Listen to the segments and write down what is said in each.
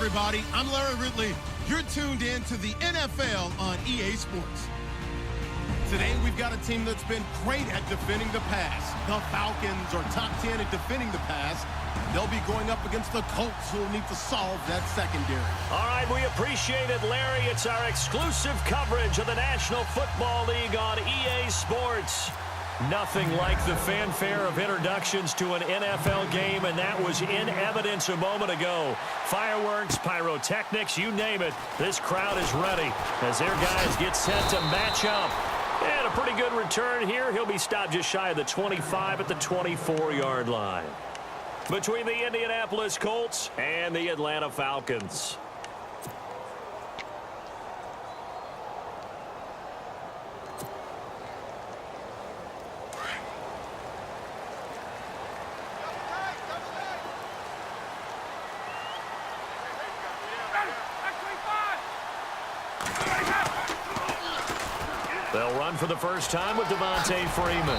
everybody. I'm Larry Ridley. You're tuned in to the NFL on EA Sports. Today, we've got a team that's been great at defending the pass. The Falcons are top 10 at defending the pass. They'll be going up against the Colts, who will need to solve that secondary. All right, we appreciate it, Larry. It's our exclusive coverage of the National Football League on EA Sports. Nothing like the fanfare of introductions to an NFL game, and that was in evidence a moment ago. Fireworks, pyrotechnics, you name it. This crowd is ready as their guys get set to match up. And a pretty good return here. He'll be stopped just shy of the 25 at the 24-yard line. Between the Indianapolis Colts and the Atlanta Falcons. They'll run for the first time with Devontae Freeman.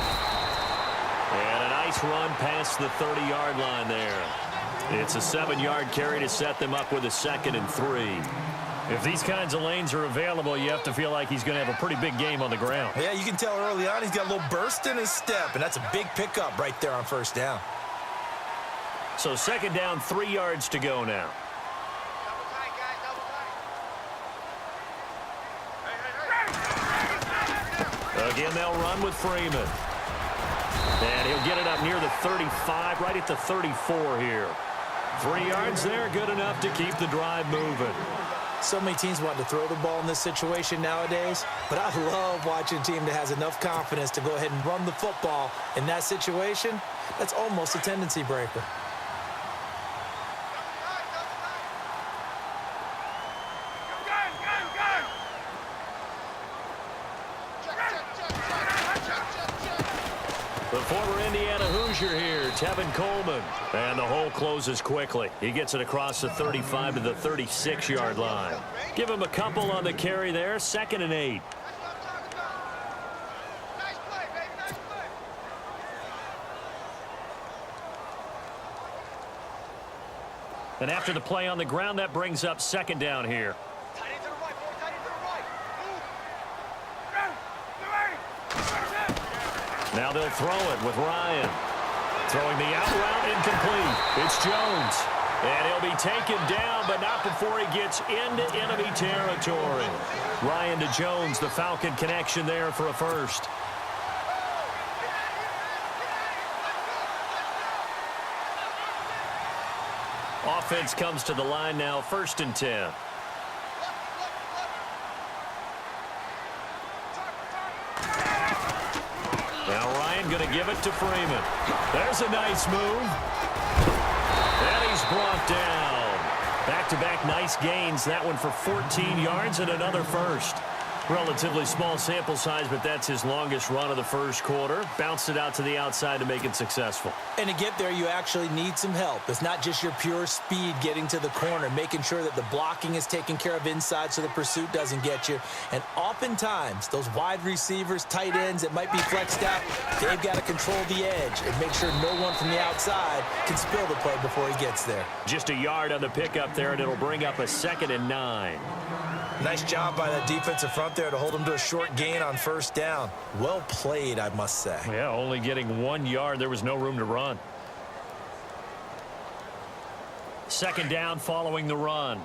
And a nice run past the 30-yard line there. It's a 7-yard carry to set them up with a 2nd and 3. If these kinds of lanes are available, you have to feel like he's going to have a pretty big game on the ground. Yeah, you can tell early on he's got a little burst in his step, and that's a big pickup right there on first down. So 2nd down, 3 yards to go now. Again, they'll run with Freeman. And he'll get it up near the 35, right at the 34 here. 3 yards there, good enough to keep the drive moving. So many teams want to throw the ball in this situation nowadays, but I love watching a team that has enough confidence to go ahead and run the football in that situation. That's almost a tendency breaker. The former Indiana Hoosier here, Tevin Coleman. And the hole closes quickly. He gets it across the 35 to the 36-yard line. Give him a couple on the carry there, 2nd and 8. And after the play on the ground, that brings up 2nd down here. Now they'll throw it with Ryan. Throwing the out route, incomplete. It's Jones. And he'll be taken down, but not before he gets into enemy territory. Ryan to Jones, the Falcon connection there for a first. Offense comes to the line now, 1st and 10. Now Ryan going to give it to Freeman. There's a nice move. And he's brought down. Back-to-back nice gains. That one for 14 yards and another first. Relatively small sample size, but that's his longest run of the first quarter. Bounced it out to the outside to make it successful. And to get there, you actually need some help. It's not just your pure speed getting to the corner, making sure that the blocking is taken care of inside so the pursuit doesn't get you. And oftentimes, those wide receivers, tight ends that might be flexed out, they've got to control the edge and make sure no one from the outside can spill the play before he gets there. Just a yard on the pickup there, and it'll bring up a 2nd and 9. Nice job by that defensive front there to hold him to a short gain on first down. Well played, I must say. Yeah, only getting 1 yard. There was no room to run. 2nd down following the run.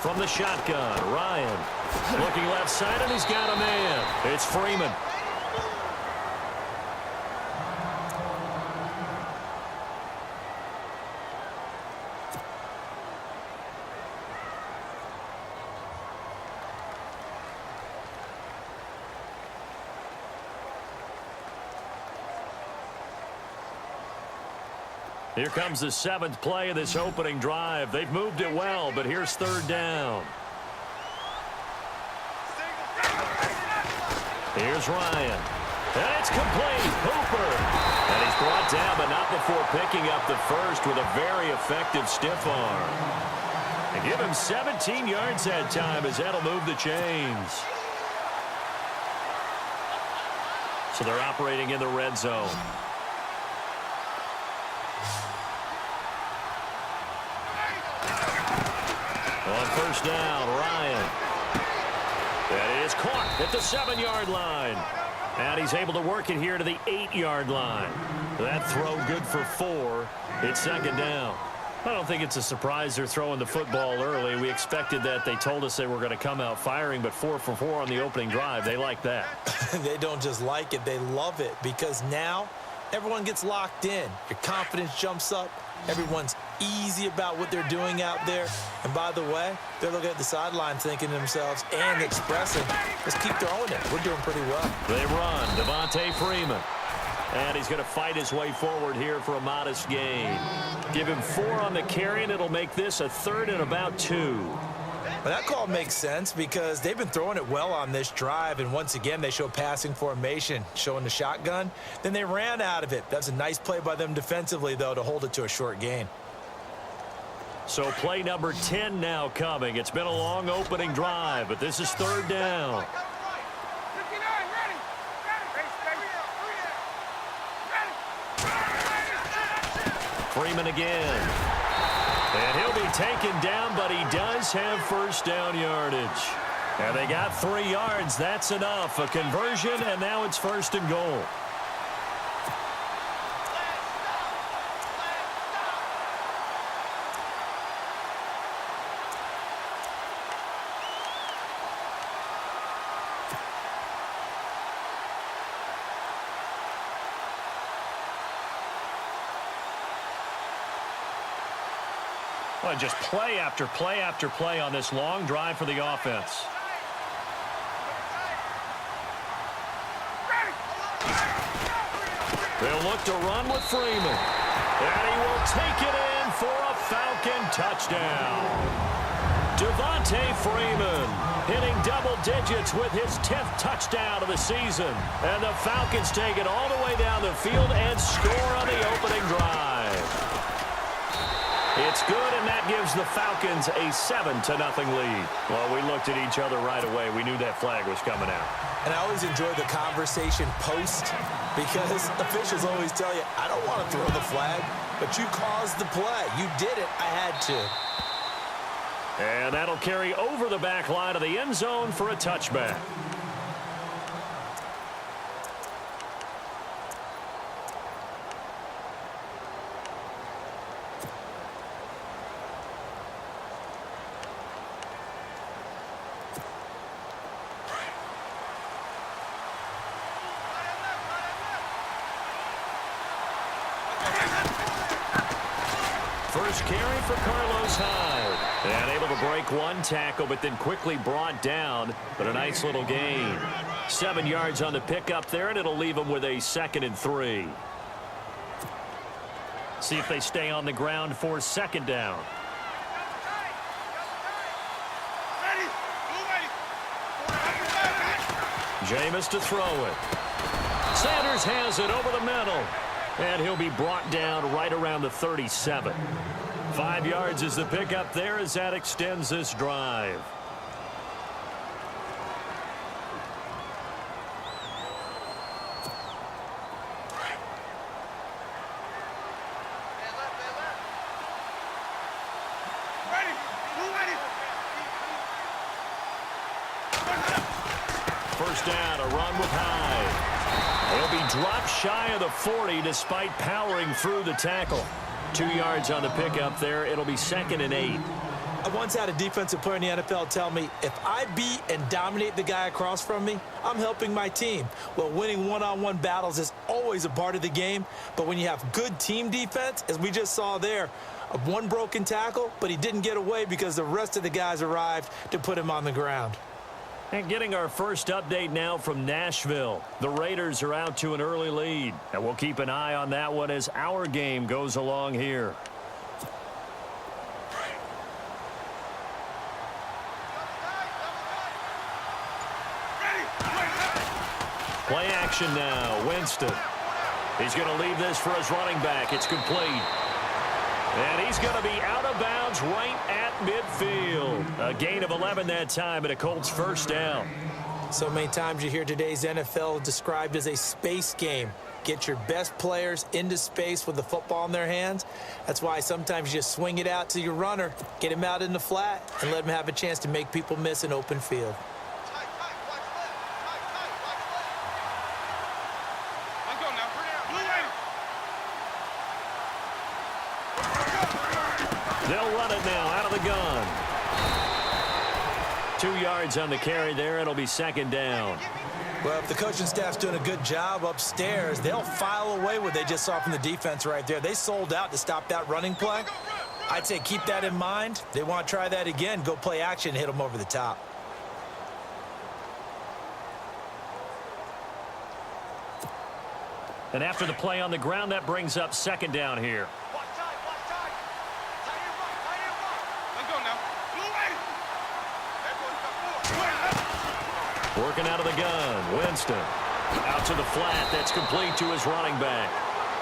From the shotgun, Ryan. Looking left side, and he's got a man. It's Freeman. Here comes the 7th play of this opening drive. They've moved it well, but here's 3rd down. Here's Ryan. And it's complete. Hooper. And he's brought down, but not before picking up the first with a very effective stiff arm. And give him 17 yards that time as that'll move the chains. So they're operating in the red zone. On first down, Ryan. That is caught at the 7-yard line. And he's able to work it here to the 8-yard line. That throw good for 4. It's second down. I don't think it's a surprise they're throwing the football early. We expected that. They told us they were going to come out firing, but 4 for 4 on the opening drive. They like that. They don't just like it, they love it, because now everyone gets locked in. Your confidence jumps up. Everyone's easy about what they're doing out there. And by the way, they're looking at the sideline thinking to themselves and expressing, let's keep throwing it. We're doing pretty well. They run. Devontae Freeman. And he's going to fight his way forward here for a modest gain. Give him 4 on the carry, and it'll make this a 3rd and about 2. Well, that call makes sense because they've been throwing it well on this drive, and once again, they show passing formation, showing the shotgun. Then they ran out of it. That's a nice play by them defensively, though, to hold it to a short gain. So play number 10 now coming. It's been a long opening drive, but this is 3rd down. Freeman again. And he'll be taken down, but he does have first down yardage. And they got 3 yards. That's enough. A conversion, and now it's 1st and goal. Well, just play after play after play on this long drive for the offense. They'll look to run with Freeman. And he will take it in for a Falcon touchdown. Devontae Freeman hitting double digits with his 10th touchdown of the season. And the Falcons take it all the way down the field and score on the opening drive. It's good, and that gives the Falcons a 7-0 lead. Well, we looked at each other right away. We knew that flag was coming out. And I always enjoy the conversation post because officials always tell you, I don't want to throw the flag, but you caused the play. You did it. I had to. And that'll carry over the back line of the end zone for a touchback. First carry for Carlos Hyde. And able to break one tackle, but then quickly brought down. But a nice little gain. 7 yards on the pickup there, and it'll leave them with a 2nd and 3. See if they stay on the ground for 2nd down. Jameis to throw it. Sanders has it over the middle. And he'll be brought down right around the 37. 5 yards is the pickup there as that extends this drive. First down, a run with Hyde. He'll be dropped shy of the 40 despite powering through the tackle. 2 yards on the pickup there. It'll be 2nd and 8. I once had a defensive player in the NFL tell me, if I beat and dominate the guy across from me, I'm helping my team. Well, winning one-on-one battles is always a part of the game, but when you have good team defense, as we just saw there, one broken tackle, but he didn't get away because the rest of the guys arrived to put him on the ground. And getting our first update now from Nashville. The Raiders are out to an early lead. And we'll keep an eye on that one as our game goes along here. Play action now. Winston. He's going to leave this for his running back. It's complete. And he's going to be out of bounds right at midfield. A gain of 11 that time, and a Colts first down. So many times you hear today's NFL described as a space game. Get your best players into space with the football in their hands. That's why sometimes you just swing it out to your runner, get him out in the flat, and let him have a chance to make people miss an open field. They'll run it now out of the gun. 2 yards on the carry there. It'll be second down. Well, if the coaching staff's doing a good job upstairs, they'll file away what they just saw from the defense right there. They sold out to stop that running play. I'd say keep that in mind. They want to try that again. Go play action, hit them over the top. And after the play on the ground, that brings up second down here. Working out of the gun, Winston. Out to the flat, that's complete to his running back.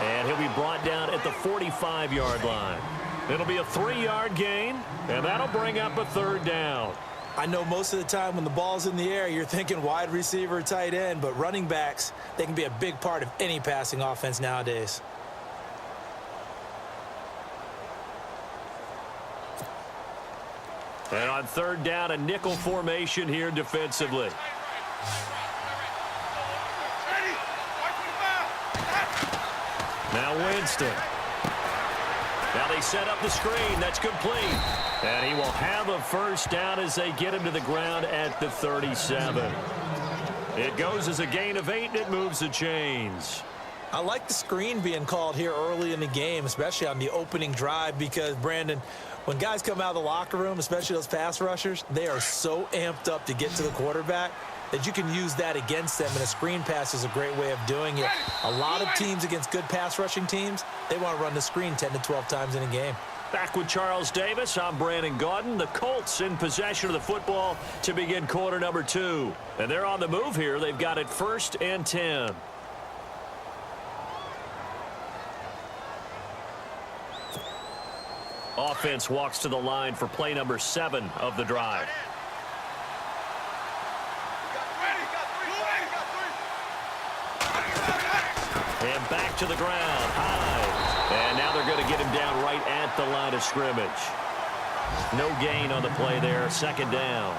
And he'll be brought down at the 45-yard line. It'll be a 3-yard gain, and that'll bring up a third down. I know most of the time when the ball's in the air, you're thinking wide receiver, tight end, but running backs, they can be a big part of any passing offense nowadays. And on third down, a nickel formation here defensively. Now Winston. Now they set up the screen. That's complete. And he will have a first down as they get him to the ground at the 37. It goes as a gain of 8, and it moves the chains. I like the screen being called here early in the game, especially on the opening drive, because, Brandon, when guys come out of the locker room, especially those pass rushers, they are so amped up to get to the quarterback that you can use that against them, and a screen pass is a great way of doing it. A lot of teams against good pass rushing teams, they want to run the screen 10 to 12 times in a game. Back with Charles Davis, I'm Brandon Gaudin. The Colts in possession of the football to begin quarter number 2. And they're on the move here. They've got it 1st and 10. Offense walks to the line for play number 7 of the drive. And back to the ground, high. And now they're going to get him down right at the line of scrimmage. No gain on the play there, second down.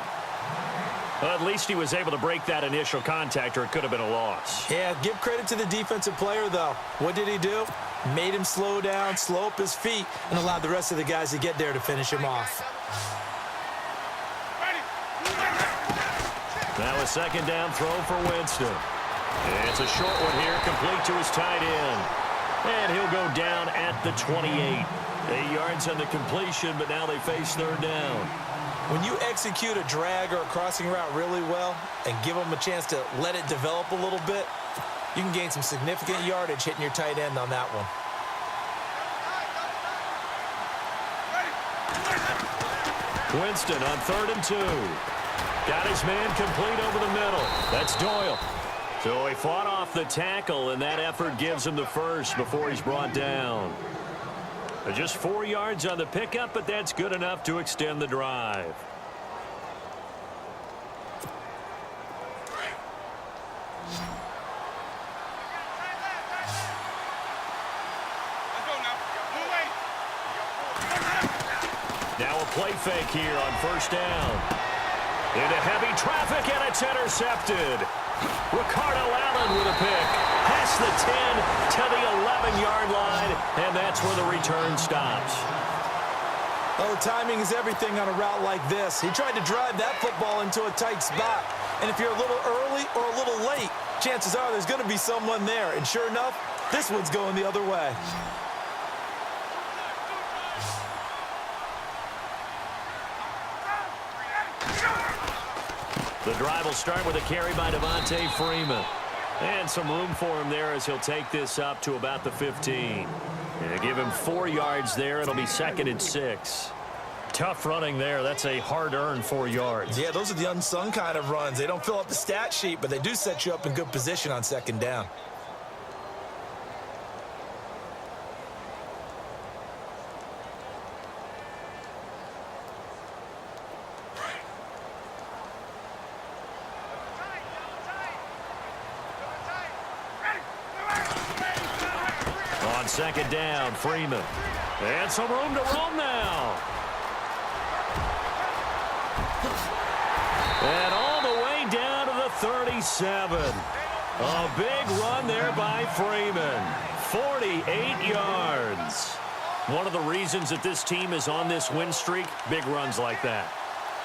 Well, at least he was able to break that initial contact, or it could have been a loss. Yeah, give credit to the defensive player, though. What did he do? Made him slow down, slow up his feet, and allowed the rest of the guys to get there to finish him off. Now a second down throw for Winston. It's a short one here, complete to his tight end. And he'll go down at the 28. 8 yards on the completion, but now they face third down. When you execute a drag or a crossing route really well and give them a chance to let it develop a little bit, you can gain some significant yardage hitting your tight end on that one. Winston on 3rd and 2. Got his man complete over the middle. That's Doyle. So he fought off the tackle, and that effort gives him the first before he's brought down. Just 4 yards on the pickup, but that's good enough to extend the drive. Now a play fake here on 1st down. Into heavy traffic, and it's intercepted. Ricardo Allen with a pick. Past the 10 to the 11-yard line, and that's where the return stops. Oh, timing is everything on a route like this. He tried to drive that football into a tight spot. And if you're a little early or a little late, chances are there's going to be someone there. And sure enough, this one's going the other way. The drive will start with a carry by Devontae Freeman. And some room for him there as he'll take this up to about the 15. And give him 4 yards there. It'll be 2nd and 6. Tough running there. That's a hard-earned 4 yards. Yeah, those are the unsung kind of runs. They don't fill up the stat sheet, but they do set you up in good position on 2nd down. On second down, Freeman. And some room to roam now. And all the way down to the 37. A big run there by Freeman. 48 yards. One of the reasons that this team is on this win streak, big runs like that.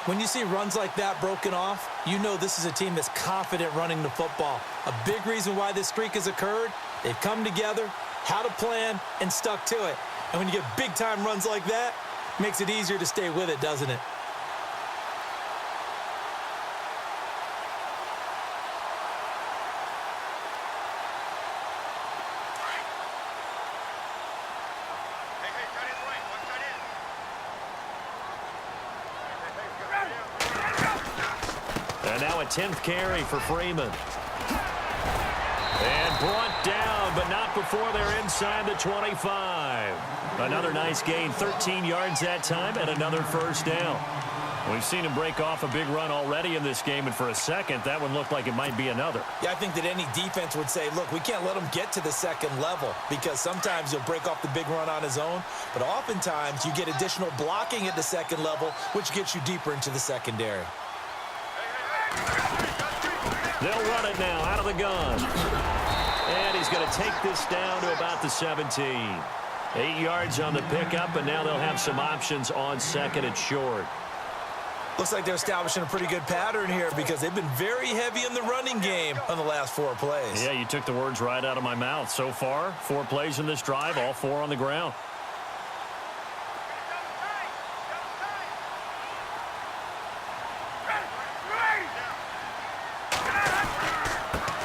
When you see runs like that broken off, you know this is a team that's confident running the football. A big reason why this streak has occurred, they've come together, had a plan, and stuck to it. And when you get big-time runs like that, it makes it easier to stay with it, doesn't it? And now a 10th carry for Freeman. And brought down, but not before they're inside the 25. Another nice gain, 13 yards that time, and another first down. We've seen him break off a big run already in this game, and for a second, that one looked like it might be another. Yeah, I think that any defense would say, look, we can't let him get to the second level because sometimes he'll break off the big run on his own, but oftentimes you get additional blocking at the second level, which gets you deeper into the secondary. They'll run it now out of the gun. And he's going to take this down to about the 17. 8 yards on the pickup, and now they'll have some options on second and short. Looks like they're establishing a pretty good pattern here because they've been very heavy in the running game on the last 4 plays. Yeah, you took the words right out of my mouth. So far, 4 plays in this drive, all 4 on the ground.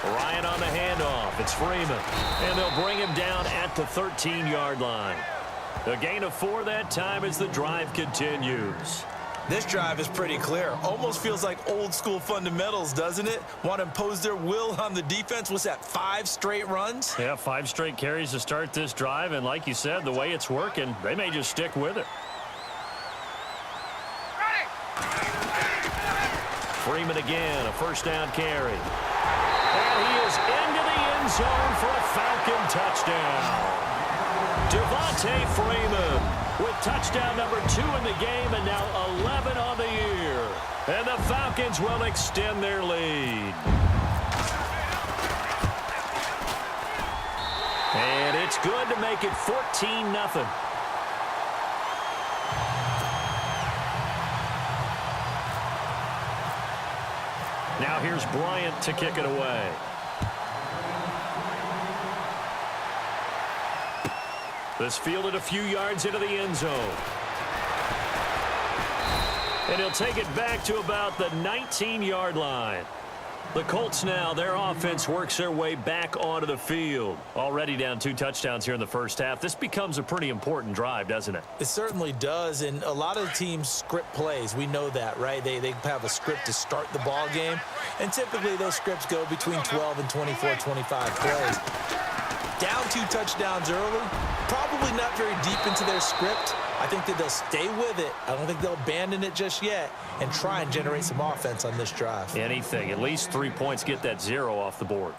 Ryan on the handoff. It's Freeman. And they'll bring him down at the 13-yard line. A gain of 4 that time as the drive continues. This drive is pretty clear. Almost feels like old school fundamentals, doesn't it? Want to impose their will on the defense. What's that, 5 straight runs? Yeah, 5 straight carries to start this drive. And like you said, the way it's working, they may just stick with it. Freeman again, a first down carry. And he is into the end zone for a Falcon touchdown. Devontae Freeman with touchdown number 2 in the game and now 11 on the year. And the Falcons will extend their lead. And it's good to make it 14-0. Now here's Bryant to kick it away. This fielded a few yards into the end zone. And he'll take it back to about the 19-yard line. The Colts now, their offense works their way back onto the field. Already down 2 touchdowns here in the first half. This becomes a pretty important drive, doesn't it? It certainly does, and a lot of teams script plays. We know that, right? They have a script to start the ball game, and typically those scripts go between 12 and 24, 25 plays. Down 2 touchdowns early, probably not very deep into their script. I think that they'll stay with it. I don't think they'll abandon it just yet and try and generate some offense on this drive. Anything. At least 3 points, get that 0 off the board.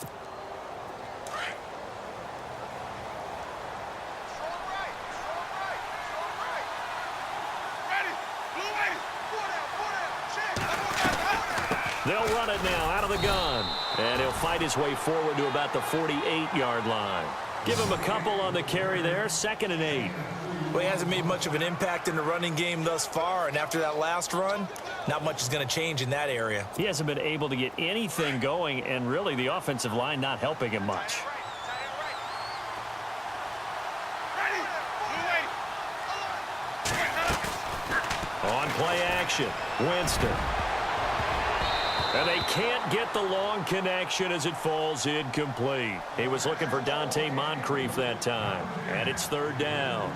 They'll run it now out of the gun. And he'll fight his way forward to about the 48-yard line. Give him a couple on the carry there. 2nd and 8. Well, he hasn't made much of an impact in the running game thus far, and after that last run, not much is going to change in that area. He hasn't been able to get anything going, and really the offensive line not helping him much. On play action, Winston. And they can't get the long connection as it falls incomplete. He was looking for Dante Moncrief that time, and it's 3rd down.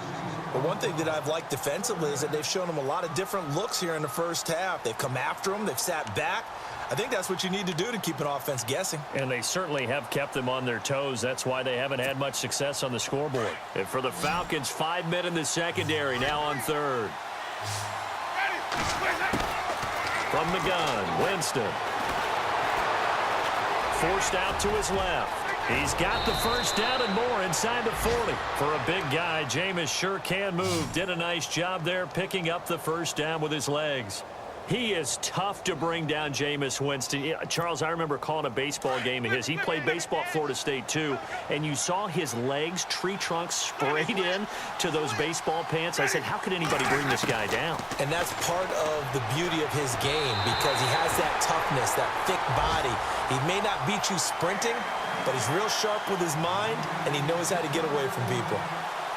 But one thing that I've liked defensively is that they've shown him a lot of different looks here in the first half. They've come after him. They've sat back. I think that's what you need to do to keep an offense guessing. And they certainly have kept them on their toes. That's why they haven't had much success on the scoreboard. And for the Falcons, 5 men in the secondary, now on 3rd. From the gun, Winston. Forced out to his left. He's got the first down and more inside the 40. For a big guy, Jameis sure can move. Did a nice job there picking up the first down with his legs. He is tough to bring down, Jameis Winston. Charles, I remember calling a baseball game of his. He played baseball at Florida State, too, and you saw his legs, tree trunks sprayed in to those baseball pants. I said, how could anybody bring this guy down? And that's part of the beauty of his game because he has that toughness, that thick body. He may not beat you sprinting, but he's real sharp with his mind, and he knows how to get away from people.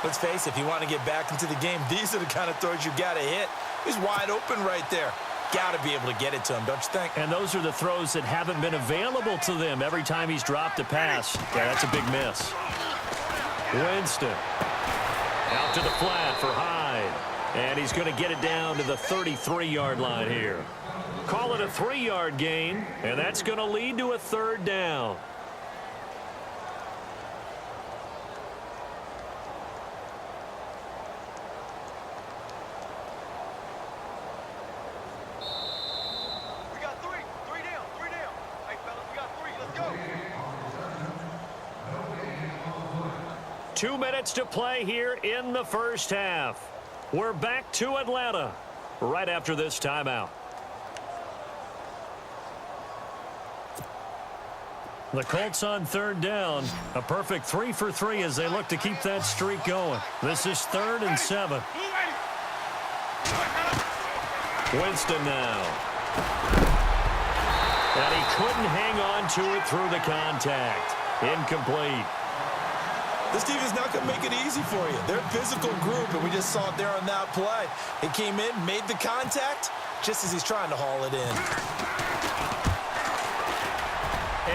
Let's face it, if you want to get back into the game, these are the kind of throws you got to hit. He's wide open right there. Got to be able to get it to him, don't you think? And those are the throws that haven't been available to them every time he's dropped a pass. Yeah, that's a big miss. Winston out to the flat for Hyde. And he's going to get it down to the 33-yard line here. Call it a 3-yard gain, and that's going to lead to a third down. Three down. Hey, fellas, we got 3. Let's go. 2 minutes to play here in the first half. We're back to Atlanta right after this timeout. The Colts on third down. A perfect 3 for 3 as they look to keep that streak going. This is 3rd and 7. Winston now. And he couldn't hang on to it through the contact. Incomplete. This defense not going to make it easy for you. They're a physical group, and we just saw it there on that play. He came in, made the contact, just as he's trying to haul it in.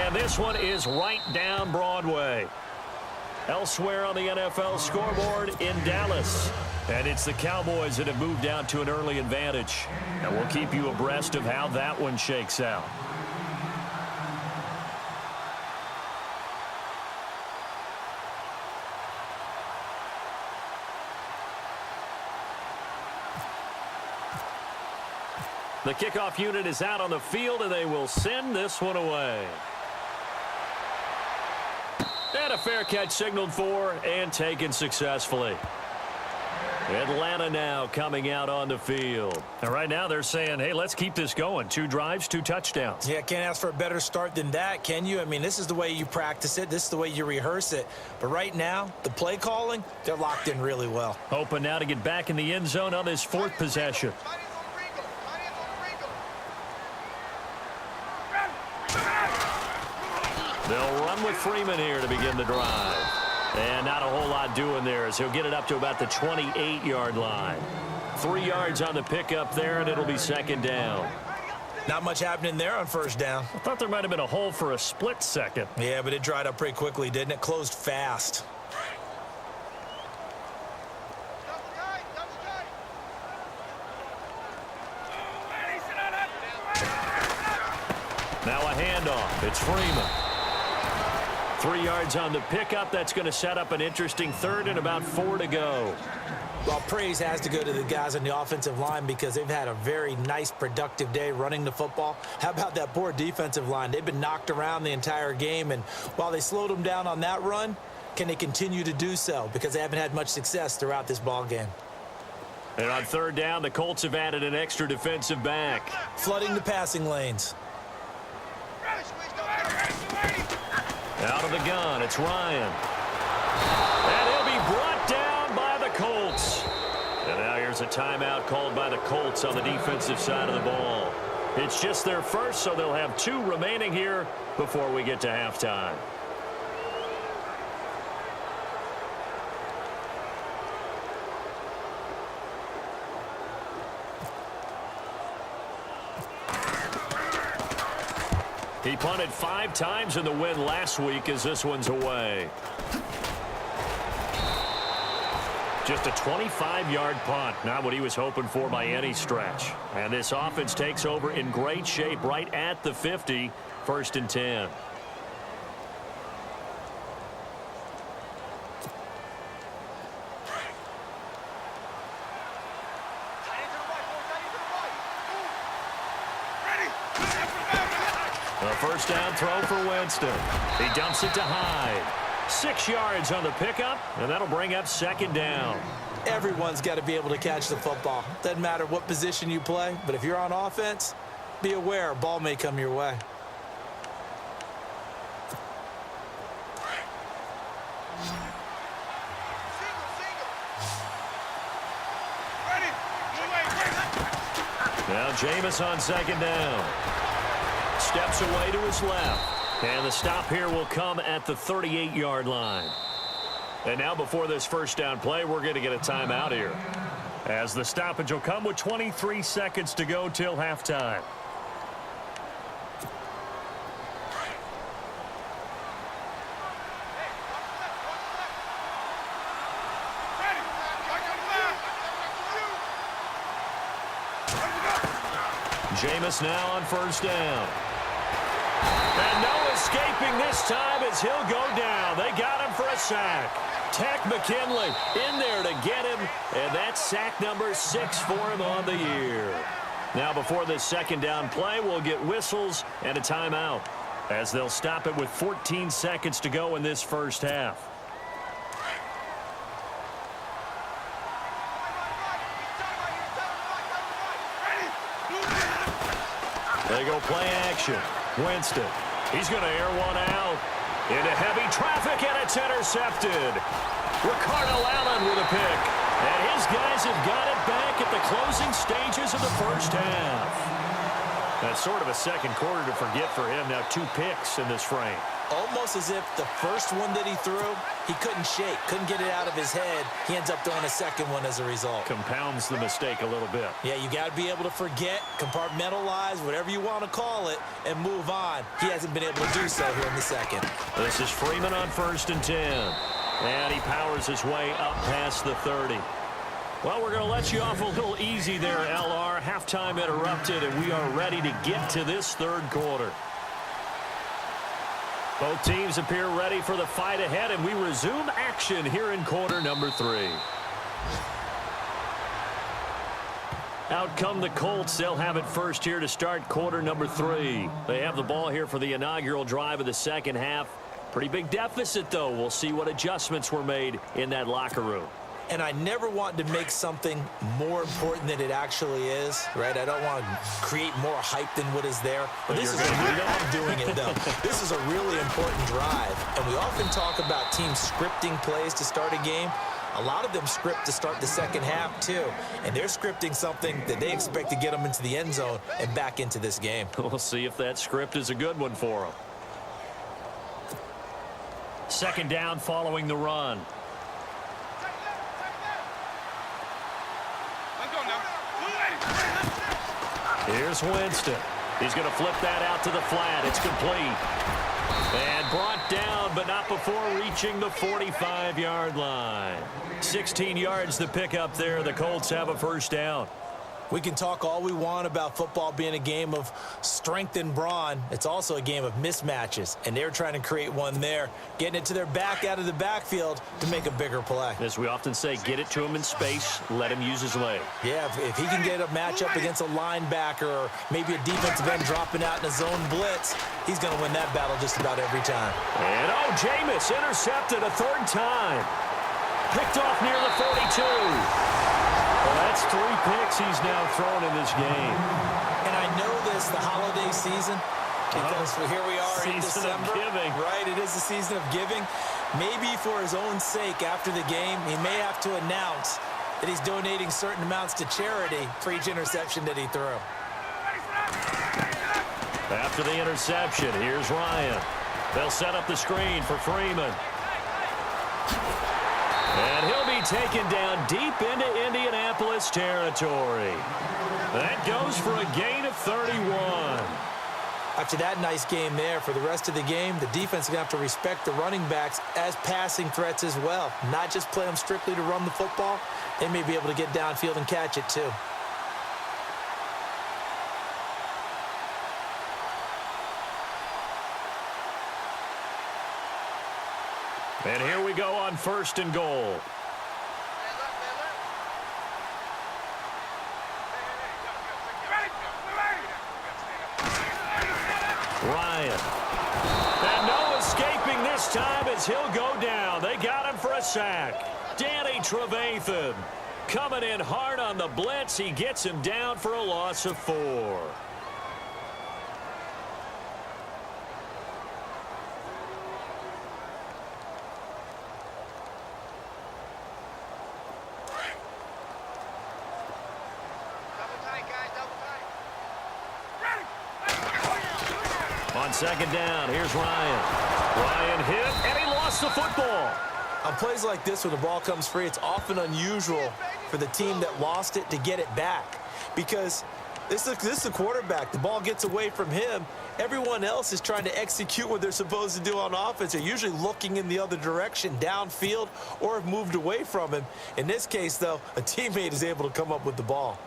And this one is right down Broadway. Elsewhere on the NFL scoreboard in Dallas. And it's the Cowboys that have moved out to an early advantage. And we'll keep you abreast of how that one shakes out. The kickoff unit is out on the field, and they will send this one away. And a fair catch signaled for and taken successfully. Atlanta now coming out on the field. And right now they're saying, hey, let's keep this going. 2 drives, 2 touchdowns. Yeah, can't ask for a better start than that, can you? I mean, this is the way you practice it. This is the way you rehearse it. But right now, the play calling, they're locked in really well. Hoping now to get back in the end zone on this 4th possession. They'll run with Freeman here to begin the drive. And not a whole lot doing there as he'll get it up to about the 28-yard line. 3 yards on the pickup there, and it'll be 2nd down. Not much happening there on 1st down. I thought there might have been a hole for a split second. Yeah, but it dried up pretty quickly, didn't it? Closed fast. Now a handoff. It's Freeman. 3 yards on the pickup. That's going to set up an interesting 3rd and about 4 to go. Well, praise has to go to the guys on the offensive line because they've had a very nice, productive day running the football. How about that poor defensive line? They've been knocked around the entire game, and while they slowed them down on that run, can they continue to do so? Because they haven't had much success throughout this ball game. And on 3rd down, the Colts have added an extra defensive back. Flooding the passing lanes. Out of the gun, it's Ryan. And he'll be brought down by the Colts. And now here's a timeout called by the Colts on the defensive side of the ball. It's just their first, so they'll have 2 remaining here before we get to halftime. He punted 5 times in the win last week as this one's away. Just a 25-yard punt, not what he was hoping for by any stretch. And this offense takes over in great shape right at the 50, 1st and 10. A first down throw for Winston. He dumps it to Hyde. 6 yards on the pickup, and that'll bring up second down. Everyone's got to be able to catch the football. Doesn't matter what position you play, but if you're on offense, be aware a ball may come your way. Now Jameis on second down. Steps away to his left. And the stop here will come at the 38-yard line. And now before this first down play, we're going to get a timeout here, as the stoppage will come with 23 seconds to go till halftime. Jameis now on first down. And no escaping this time as he'll go down. They got him for a sack. Tech McKinley in there to get him, and that's sack number 6 for him on the year. Now before this second down play, we'll get whistles and a timeout, as they'll stop it with 14 seconds to go in this first half. They go play action. Winston. He's going to air one out. Into heavy traffic, and it's intercepted. Ricardo Allen with a pick. And his guys have got it back at the closing stages of the first half. That's sort of a second quarter to forget for him. Now 2 picks in this frame. Almost as if the first one that he threw, he couldn't shake, couldn't get it out of his head. He ends up throwing a second one as a result. Compounds the mistake a little bit. Yeah, you got to be able to forget, compartmentalize, whatever you want to call it, and move on. He hasn't been able to do so here in the second. This is Freeman on 1st and 10. And he powers his way up past the 30. Well, we're going to let you off a little easy there, LR. Halftime interrupted, and we are ready to get to this third quarter. Both teams appear ready for the fight ahead, and we resume action here in quarter number 3. Out come the Colts. They'll have it first here to start quarter number 3. They have the ball here for the inaugural drive of the second half. Pretty big deficit, though. We'll see what adjustments were made in that locker room. And I never want to make something more important than it actually is, right? I don't want to create more hype than what is there. But this is I'm doing it, though. This is a really important drive. And we often talk about teams scripting plays to start a game. A lot of them script to start the second half, too. And they're scripting something that they expect to get them into the end zone and back into this game. We'll see if that script is a good one for them. Second down following the run. Here's Winston. He's going to flip that out to the flat. It's complete. And brought down, but not before reaching the 45-yard line. 16 yards the pickup there. The Colts have a first down. We can talk all we want about football being a game of strength and brawn. It's also a game of mismatches, and they're trying to create one there, getting it to their back out of the backfield to make a bigger play. As we often say, get it to him in space, let him use his leg. Yeah, if he can get a matchup against a linebacker or maybe a defensive end dropping out in a zone blitz, he's going to win that battle just about every time. And, Jameis intercepted a 3rd time. Picked off near the 42. Well, that's 3 picks he's now thrown in this game. And I know this, the holiday season, because here we are in December. Season of giving. Right, it is the season of giving. Maybe for his own sake after the game, he may have to announce that he's donating certain amounts to charity for each interception that he threw. After the interception, here's Ryan. They'll set up the screen for Freeman. And he'll be taken down deep into Indianapolis territory. That goes for a gain of 31. After that nice game there, for the rest of the game, the defense is going to have to respect the running backs as passing threats as well. Not just play them strictly to run the football. They may be able to get downfield and catch it too. And here we go on 1st and goal. Ryan. And no escaping this time as he'll go down. They got him for a sack. Danny Trevathan coming in hard on the blitz. He gets him down for a loss of 4. On second down, here's Ryan. Ryan hit, and he lost the football. On plays like this where the ball comes free, it's often unusual for the team that lost it to get it back. Because this is the quarterback. The ball gets away from him. Everyone else is trying to execute what they're supposed to do on offense. They're usually looking in the other direction, downfield, or have moved away from him. In this case, though, a teammate is able to come up with the ball.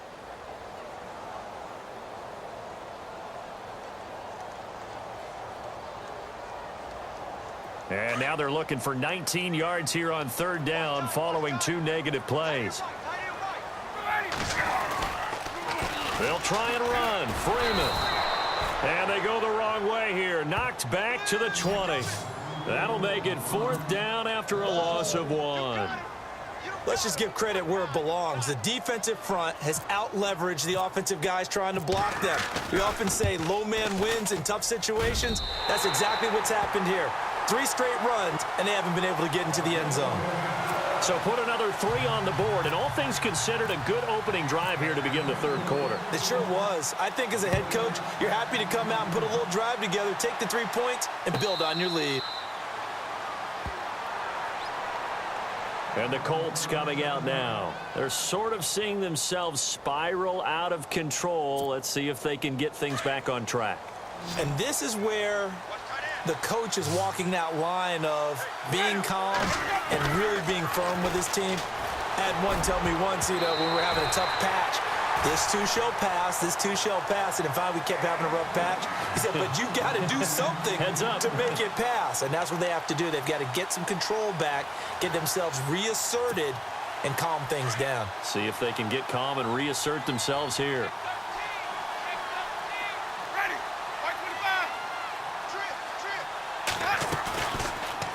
And now they're looking for 19 yards here on third down following 2 negative plays. They'll try and run. Freeman. And they go the wrong way here. Knocked back to the 20. That'll make it 4th down after a loss of 1. Let's just give credit where it belongs. The defensive front has out-leveraged the offensive guys trying to block them. We often say low man wins in tough situations. That's exactly what's happened here. 3 straight runs, and they haven't been able to get into the end zone. So put another 3 on the board, and all things considered, a good opening drive here to begin the third quarter. It sure was. I think as a head coach, you're happy to come out and put a little drive together, take the 3 points, and build on your lead. And the Colts coming out now. They're sort of seeing themselves spiral out of control. Let's see if they can get things back on track. And this is where the coach is walking that line of being calm and really being firm with his team. I had one tell me once, when we were having a tough patch, this too shall pass, this too shall pass. And if we kept having a rough patch, he said, but you got to do something to make it pass. And that's what they have to do. They've got to get some control back, get themselves reasserted, and calm things down. See if they can get calm and reassert themselves here.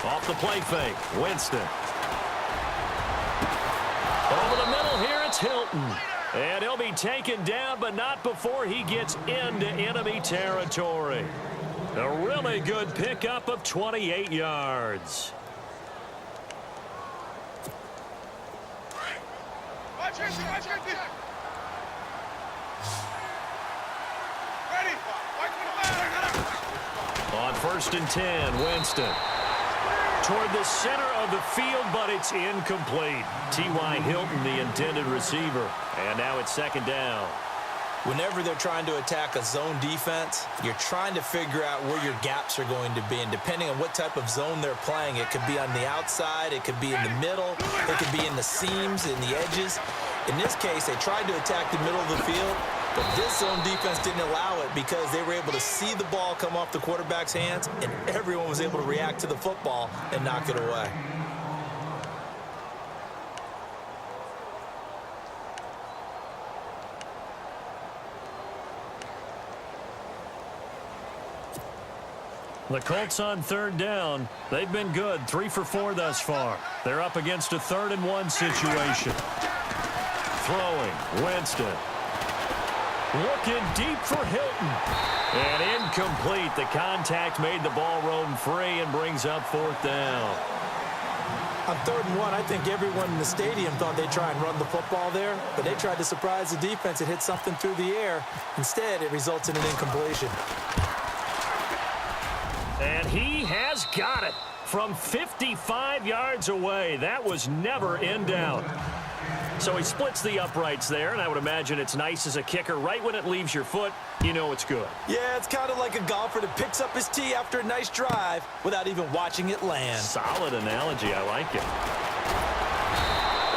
Off the play fake, Winston. Over the middle here, it's Hilton. And he'll be taken down, but not before he gets into enemy territory. A really good pickup of 28 yards. On 1st and 10, Winston. Toward the center of the field, but it's incomplete. T.Y. Hilton, the intended receiver. And now it's 2nd down. Whenever they're trying to attack a zone defense, you're trying to figure out where your gaps are going to be. And depending on what type of zone they're playing, it could be on the outside, it could be in the middle, it could be in the seams, in the edges. In this case, they tried to attack the middle of the field, but this zone defense didn't allow it because they were able to see the ball come off the quarterback's hands, and everyone was able to react to the football and knock it away. The Colts on 3rd down. They've been good, 3 for 4 thus far. They're up against a 3rd and 1 situation. Throwing, Winston. Looking deep for Hilton. And incomplete. The contact made the ball roam free and brings up 4th down. On 3rd and 1, I think everyone in the stadium thought they'd try and run the football there, but they tried to surprise the defense and hit something through the air. Instead, it results in an incompletion. And he has got it from 55 yards away. That was never in doubt. So he splits the uprights there, and I would imagine it's nice as a kicker. Right when it leaves your foot, you know it's good. Yeah, it's kind of like a golfer that picks up his tee after a nice drive without even watching it land. Solid analogy. I like it.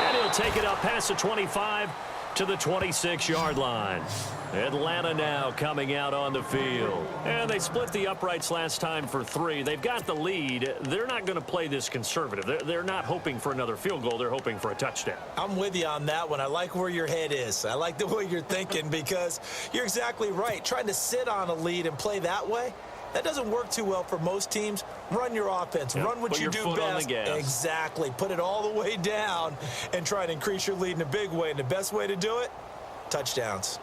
And he'll take it up past the 25 to the 26-yard line. Atlanta now coming out on the field. And they split the uprights last time for 3. They've got the lead. They're not going to play this conservative. They're not hoping for another field goal. They're hoping for a touchdown. I'm with you on that one. I like where your head is. I like the way you're thinking because you're exactly right. Trying to sit on a lead and play that way, That doesn't work too well for most teams. Run your offense. Yep. Run what you do Put your foot on best. the gas. Exactly. Put it all the way down and try to increase your lead in a big way. And the best way to do it, touchdowns.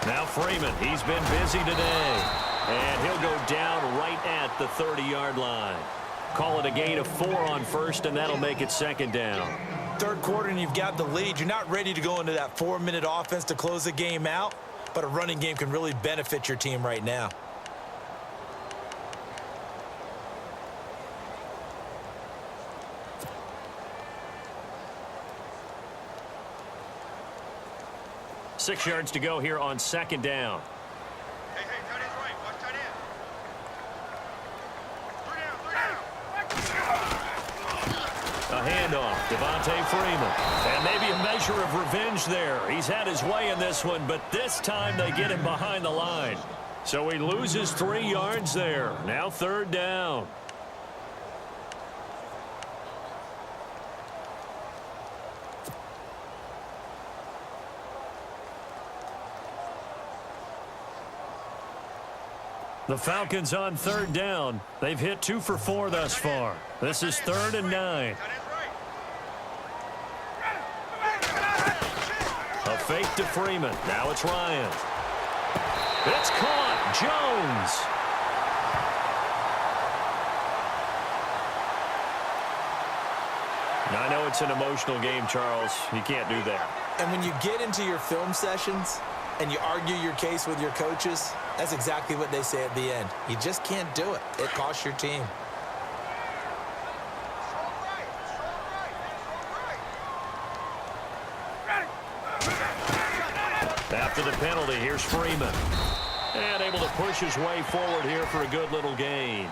Now Freeman, he's been busy today. And he'll go down right at the 30-yard line. Call it a gain of 4 on first, and that'll make it second down. Third quarter, and you've got the lead. You're not ready to go into that 4-minute offense to close the game out, but a running game can really benefit your team right now. Six yards to go here on second down. Hey, tight end's right. Watch tight end. 3 down. A handoff, Devontae Freeman. And maybe a measure of revenge there. He's had his way in this one, but this time they get him behind the line. So he loses 3 yards there. Now third down. The Falcons on third down. They've hit 2 for 4 thus far. This is 3rd and 9. Tight end's right. A fake to Freeman. Now it's Ryan. It's caught. Jones. Now, I know it's an emotional game, Charles. You can't do that. And when you get into your film sessions and you argue your case with your coaches, that's exactly what they say at the end. You just can't do it. It costs your team. After the penalty, here's Freeman. And able to push his way forward here for a good little gain.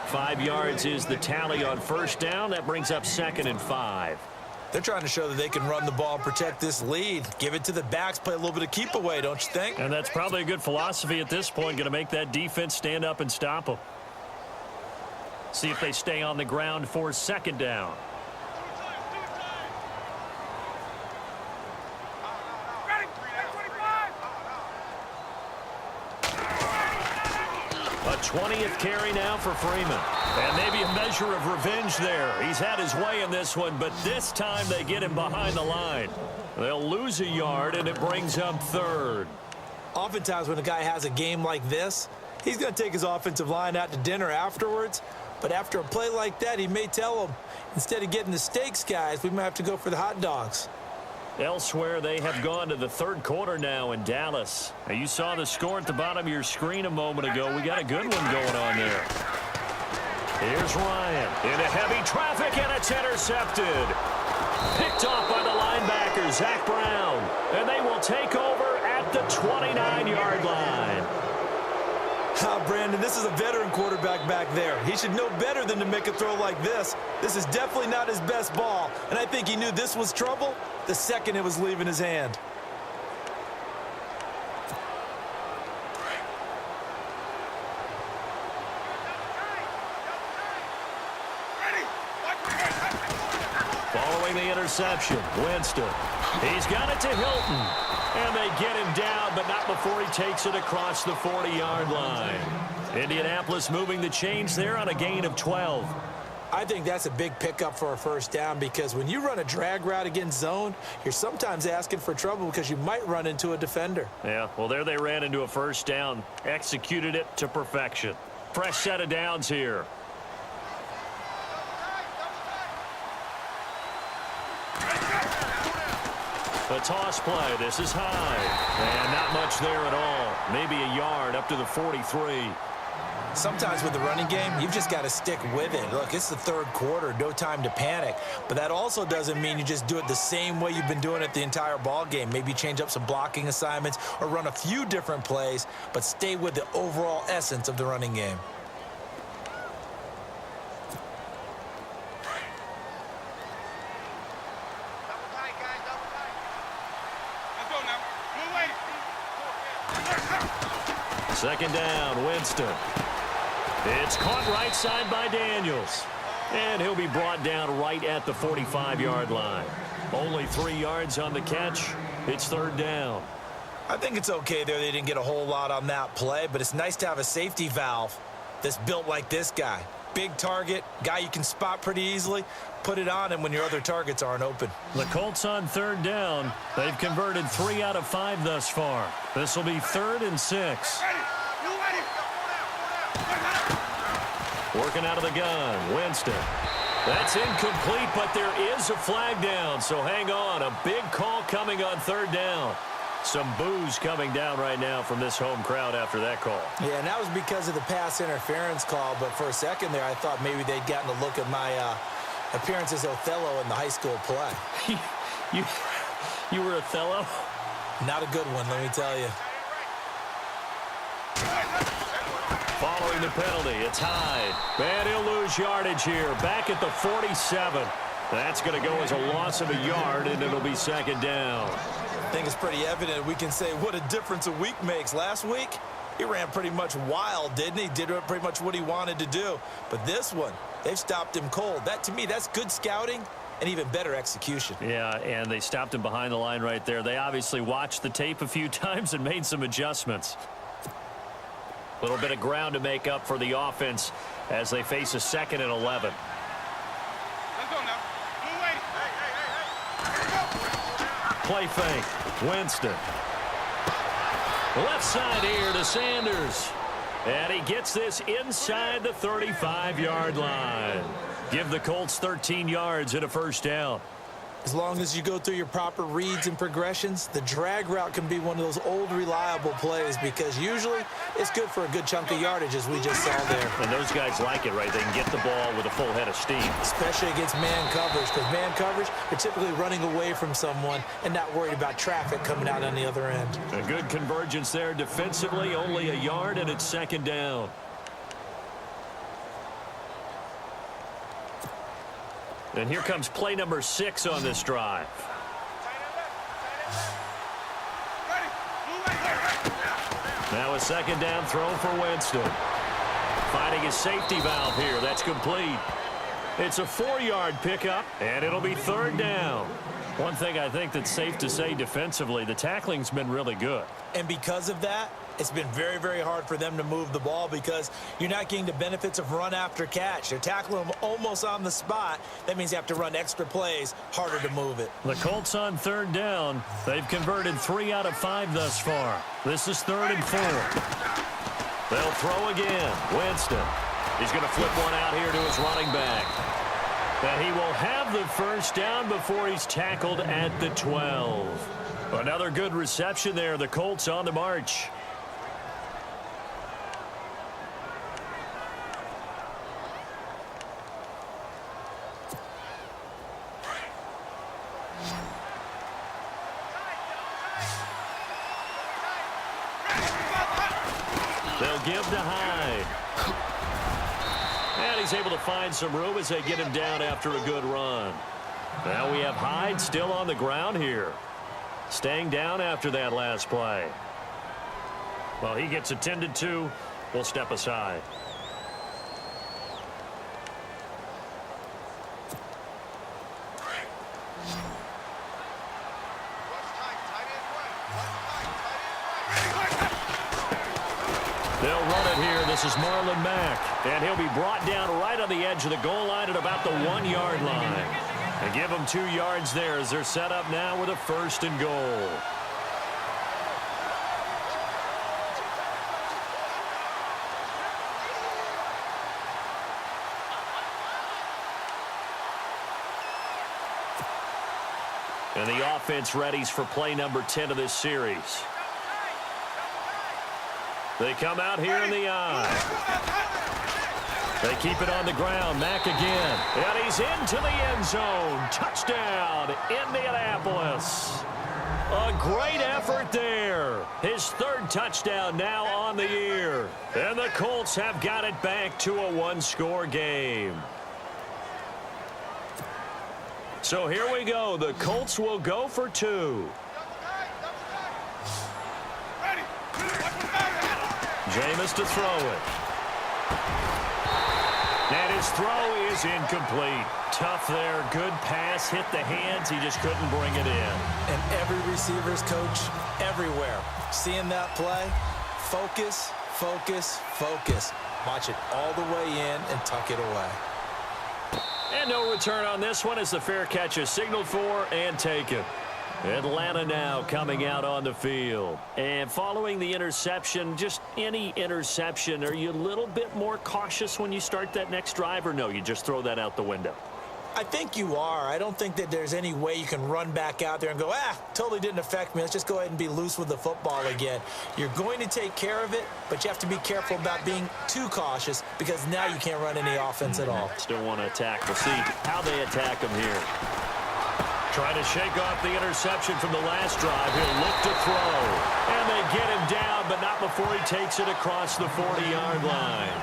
5 yards is the tally on first down. That brings up 2nd and 5. They're trying to show that they can run the ball and protect this lead. Give it to the backs, play a little bit of keep away, don't you think? And that's probably a good philosophy at this point. Going to make that defense stand up and stop them. See if they stay on the ground for second down. A 20th carry now for Freeman. And maybe a measure of revenge there. He's had his way in this one, but this time they get him behind the line. They'll lose a yard, and it brings up 3rd. Oftentimes when a guy has a game like this, he's going to take his offensive line out to dinner afterwards. But after a play like that, he may tell them, instead of getting the steaks, guys, we might have to go for the hot dogs. Elsewhere, they have gone to the 3rd quarter now in Dallas. Now, you saw the score at the bottom of your screen a moment ago. We got a good one going on there. Here's Ryan into heavy traffic, and it's intercepted. Picked off by the linebacker, Zach Brown. And they will take over at the 29-yard line. Brandon, this is a veteran quarterback back there. He should know better than to make a throw like this. This is definitely not his best ball, and I think he knew this was trouble the second it was leaving his hand. Following the interception, Winston. He's got it to Hilton. And they get him down, but not before he takes it across the 40-yard line. Indianapolis moving the chains there on a gain of 12. I think that's a big pickup for a first down because when you run a drag route against zone, you're sometimes asking for trouble because you might run into a defender. Yeah, well, there they ran into a first down. Executed it to perfection. Fresh set of downs here. A toss play. This is high. And not much there at all. Maybe a yard up to the 43. Sometimes with the running game, you've just got to stick with it. Look, it's the 3rd quarter, no time to panic. But that also doesn't mean you just do it the same way you've been doing it the entire ball game. Maybe change up some blocking assignments or run a few different plays, but stay with the overall essence of the running game. Double tight, guys, double tight. Let's go now. Move, wait. Second down, Winston. It's caught right side by Daniels. And he'll be brought down right at the 45-yard line. Only 3 yards on the catch. It's third down. I think it's okay there. They didn't get a whole lot on that play, but it's nice to have a safety valve that's built like this guy. Big target, guy you can spot pretty easily. Put it on him when your other targets aren't open. The Colts on third down. They've converted 3 out of 5 thus far. This will be 3rd and 6. Working out of the gun, Winston. That's incomplete, but there is a flag down, so hang on. A big call coming on third down. Some boos coming down right now from this home crowd after that call. Yeah, and that was because of the pass interference call, but for a second there, I thought maybe they'd gotten a look at my appearance as Othello in the high school play. You were Othello? Not a good one, let me tell you. Following the penalty, it's Hyde. And he'll lose yardage here. Back at the 47. That's going to go as a loss of a yard, and it'll be second down. I think it's pretty evident we can say what a difference a week makes. Last week, he ran pretty much wild, didn't he? Did pretty much what he wanted to do. But this one, they've stopped him cold. That, to me, that's good scouting and even better execution. Yeah, and they stopped him behind the line right there. They obviously watched the tape a few times and made some adjustments. A little bit of ground to make up for the offense as they face a 2nd and 11. Let's go now. Play fake. Winston. Left side here to Sanders. And he gets this inside the 35-yard line. Give the Colts 13 yards and a first down. As long as you go through your proper reads and progressions, the drag route can be one of those old reliable plays because usually it's good for a good chunk of yardage, as we just saw there. And those guys like it, right? They can get the ball with a full head of steam. Especially against man coverage, because man coverage, you're typically running away from someone and not worried about traffic coming out on the other end. A good convergence there defensively, only a yard, and it's second down. And here comes play number 6 on this drive. Now a second down throw for Winston. Finding a safety valve here. That's complete. It's a 4-yard pickup, and it'll be third down. One thing I think that's safe to say defensively, the tackling's been really good. And because of that, it's been very, very hard for them to move the ball because you're not getting the benefits of run after catch. They're tackling them almost on the spot. That means you have to run extra plays, harder to move it. The Colts on third down. They've converted 3 out of 5 thus far. This is 3rd and 4. They'll throw again. Winston. He's going to flip one out here to his running back. And he will have the first down before he's tackled at the 12. Another good reception there. The Colts on the march. They'll give to Hyde. And he's able to find some room as they get him down after a good run. Now we have Hyde still on the ground here. Staying down after that last play. Well, he gets attended to. We'll step aside. They'll run it here. This is Marlon Mack. And he'll be brought down right on the edge of the goal line at about the 1-yard line. And give them 2 yards there as they're set up now with a 1st and goal. And the offense readies for play number 10 of this series. They come out here in the eye. They keep it on the ground. Mack again. And he's into the end zone. Touchdown, Indianapolis. A great effort there. His 3rd touchdown now on the year. And the Colts have got it back to a 1-score game. So here we go. The Colts will go for 2. Jameis to throw it. And his throw is incomplete. Tough there. Good pass. Hit the hands. He just couldn't bring it in. And every receiver's coach everywhere. Seeing that play, focus, focus, focus. Watch it all the way in and tuck it away. And no return on this one as the fair catch is signaled for and taken. Atlanta now coming out on the field. And following the interception, just any interception, are you a little bit more cautious when you start that next drive, or no, you just throw that out the window? I think you are. I don't think that there's any way you can run back out there and go, totally didn't affect me. Let's just go ahead and be loose with the football again. You're going to take care of it, but you have to be careful about being too cautious because now you can't run any offense at all. Still want to attack. We'll see how they attack him here. Trying to shake off the interception from the last drive. He'll look to throw. And they get him down, but not before he takes it across the 40-yard line.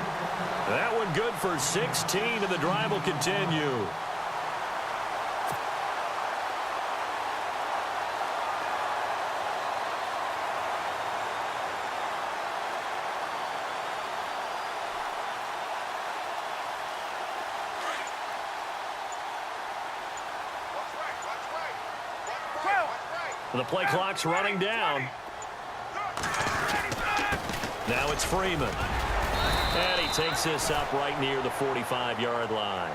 That one good for 16, and the drive will continue. The play clock's running down. Now it's Freeman. And he takes this up right near the 45-yard line.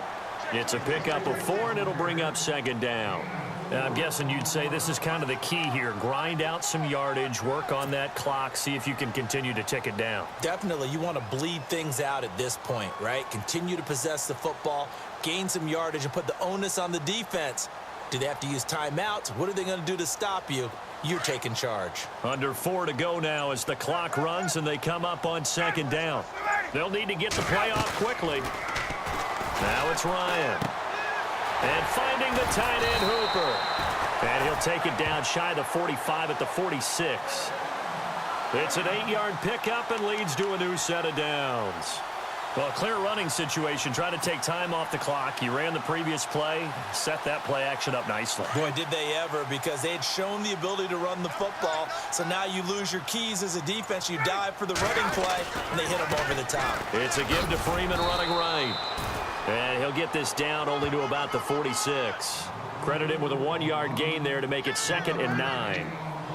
It's a pickup of 4, and it'll bring up second down. And I'm guessing you'd say this is kind of the key here. Grind out some yardage, work on that clock, see if you can continue to tick it down. Definitely. You want to bleed things out at this point, right? Continue to possess the football, gain some yardage, and put the onus on the defense. Do they have to use timeouts? What are they going to do to stop you? You're taking charge. Under 4 to go now as the clock runs and they come up on second down. They'll need to get the play off quickly. Now it's Ryan. And finding the tight end Hooper. And he'll take it down shy of the 45 at the 46. It's an 8-yard pickup and leads to a new set of downs. Well, a clear running situation. Try to take time off the clock. He ran the previous play, set that play action up nicely. Boy, did they ever, because they had shown the ability to run the football. So now you lose your keys as a defense. You dive for the running play, and they hit him over the top. It's a give to Freeman running right. And he'll get this down only to about the 46. Credit him with a 1-yard gain there to make it 2nd and 9.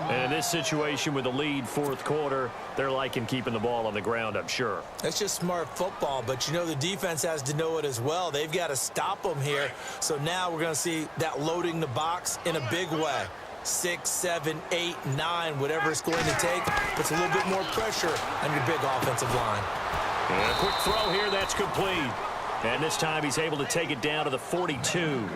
And in this situation with the lead fourth quarter, they're liking keeping the ball on the ground, I'm sure. That's just smart football, but you know the defense has to know it as well. They've got to stop them here. So now we're going to see that loading the box in a big way. 6, 7, 8, 9, whatever it's going to take, puts a little bit more pressure on your big offensive line. And a quick throw here, that's complete. And this time he's able to take it down to the 42.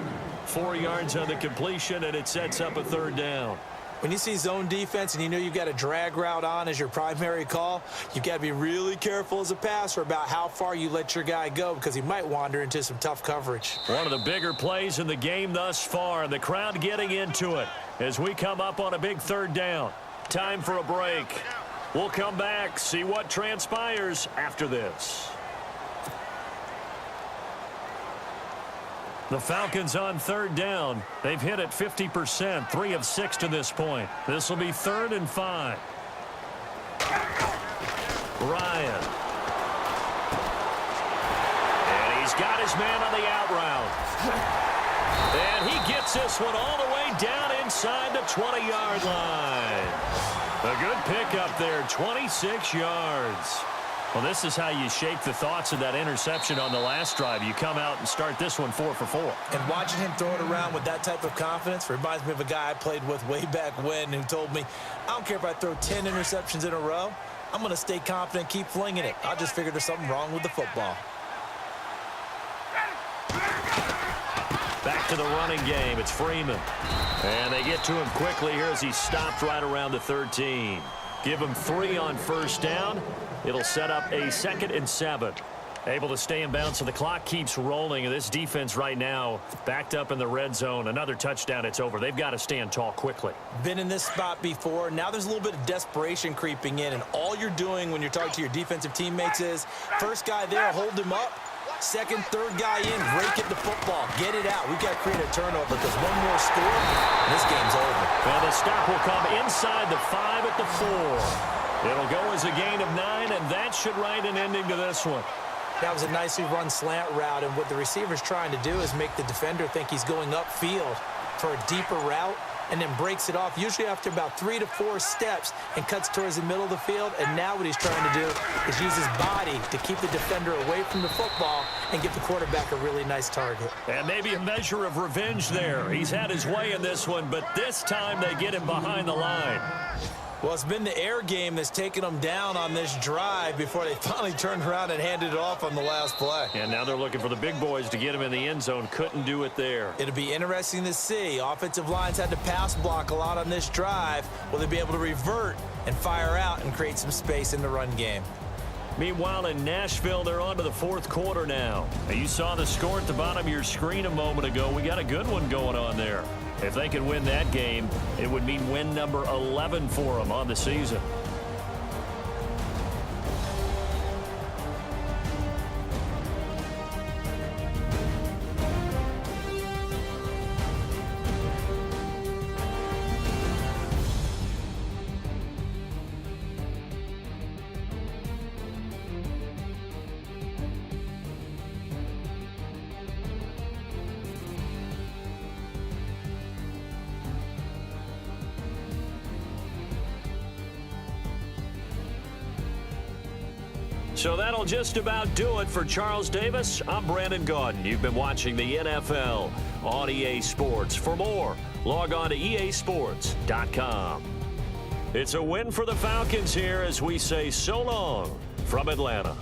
4 yards on the completion, and it sets up a 3rd down. When you see zone defense and you know you've got a drag route on as your primary call, you've got to be really careful as a passer about how far you let your guy go because he might wander into some tough coverage. One of the bigger plays in the game thus far, and the crowd getting into it as we come up on a big 3rd down. Time for a break. We'll come back, see what transpires after this. The Falcons on 3rd down. They've hit it 50%, 3 of 6 to this point. This will be 3rd and 5. Ryan. And he's got his man on the out route. And he gets this one all the way down inside the 20-yard line. A good pickup there, 26 yards. Well, this is how you shake the thoughts of that interception on the last drive. You come out and start this one 4 for 4. And watching him throw it around with that type of confidence reminds me of a guy I played with way back when who told me, I don't care if I throw 10 interceptions in a row. I'm going to stay confident, keep flinging it. I just figured there's something wrong with the football. Back to the running game. It's Freeman. And they get to him quickly here as he stopped right around the 13. Give him 3 on 1st down. It'll set up a 2nd and 7. Able to stay in bounds, so the clock keeps rolling. And this defense right now backed up in the red zone. Another touchdown, it's over. They've got to stand tall quickly. Been in this spot before. Now there's a little bit of desperation creeping in. And all you're doing when you're talking to your defensive teammates is, first guy there, hold him up. 2nd, 3rd guy in, break at the football. Get it out. We've got to create a turnover because one more score, and this game's over. Well, the stop will come inside the 5 at the 4. It'll go as a gain of 9, and that should write an ending to this one. That was a nicely run slant route, and what the receiver's trying to do is make the defender think he's going upfield for a deeper route, and then breaks it off, usually after about 3 to 4 steps, and cuts towards the middle of the field. And now what he's trying to do is use his body to keep the defender away from the football and give the quarterback a really nice target. And maybe a measure of revenge there. He's had his way in this one, but this time they get him behind the line. Well, it's been the air game that's taken them down on this drive before they finally turned around and handed it off on the last play. And now they're looking for the big boys to get him in the end zone. Couldn't do it there. It'll be interesting to see. Offensive lines had to pass block a lot on this drive. Will they be able to revert and fire out and create some space in the run game? Meanwhile, in Nashville, they're on to the fourth quarter now. You saw the score at the bottom of your screen a moment ago. We got a good one going on there. If they could win that game, it would mean win number 11 for them on the season. So that'll just about do it for Charles Davis. I'm Brandon Gaudin. You've been watching the NFL on EA Sports. For more, log on to easports.com. It's a win for the Falcons here as we say so long from Atlanta.